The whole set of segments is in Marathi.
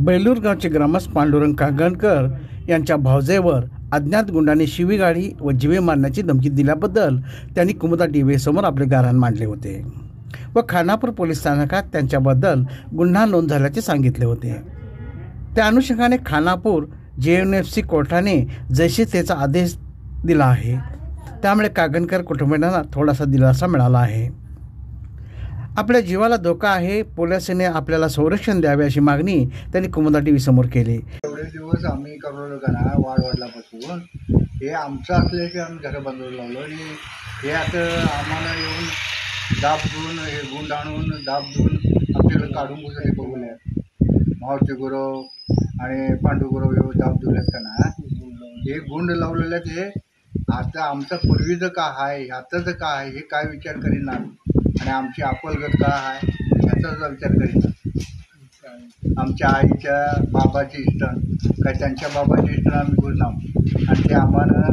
बेलूर गावचे ग्रामस्थ पांडुरंग कागणकर यांच्या भावजेवर अज्ञात गुंडांनी शिवीगाळी व जीवे मारण्याची धमकी दिल्याबद्दल त्यांनी कुमुदा टीव्ही समोर आपले गाऱ्हाण मांडले होते व खानापूर पोलीस स्थानकात त्यांच्याबद्दल गुन्हा नोंद झाल्याचे सांगितले होते। त्या अनुषंगाने खानापूर JNFC कोर्टाने जैसे त्याचा आदेश दिला आहे, त्यामुळे कागणकर कुटुंबियांना थोडासा दिलासा मिळाला आहे। आपल्या जीवाला धोका आहे, पोलिसांनी आपल्याला संरक्षण द्यावे अशी मागणी त्यांनी कुमुदा टीव्ही समोर केली। एवढे दिवस आम्ही करलो का ना वाढवायलापासून हे आमचं असल्याचे आम्ही घरं बांधून लावलो आणि हे आता आम्हाला येऊन दाब देऊन हे गुंड आणून दाब देऊन आमच्याकडे काढून गुजरे बघूल्यात। मावळते गुरव आणि पांडुगुरव येऊन दाब दिल्यात का ना, हे गुंड लावलेलं ते आता आमचं पूर्वीचं का आहे आताचं का आहे हे काय विचार करीना आणि आमची अपलगत का आहे ह्याचाच विचार करीना। आमच्या आईच्या बाबाची इष्टण काय त्यांच्या बाबाची इष्टण आम्ही गुजनाव आणि ते आम्हाला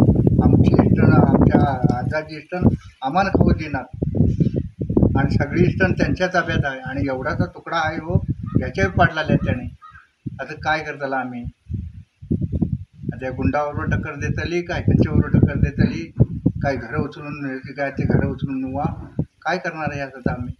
आमची इष्टण आमच्या आजाची इष्टण आम्हाला खाऊ देणार आणि सगळी इष्टण त्यांच्या ताब्यात आहे आणि एवढाचा तुकडा आहे हो ह्याच्याही पाडलेले आहेत त्याने। आता काय करताला आम्ही त्या गुंडाबरोबर टक्कर देतली काय त्यांच्याबरोबर टक्कर देतली काय घरं उचलून काय ते घरं उचलून निवा काय करणार आहे याचा आम्ही।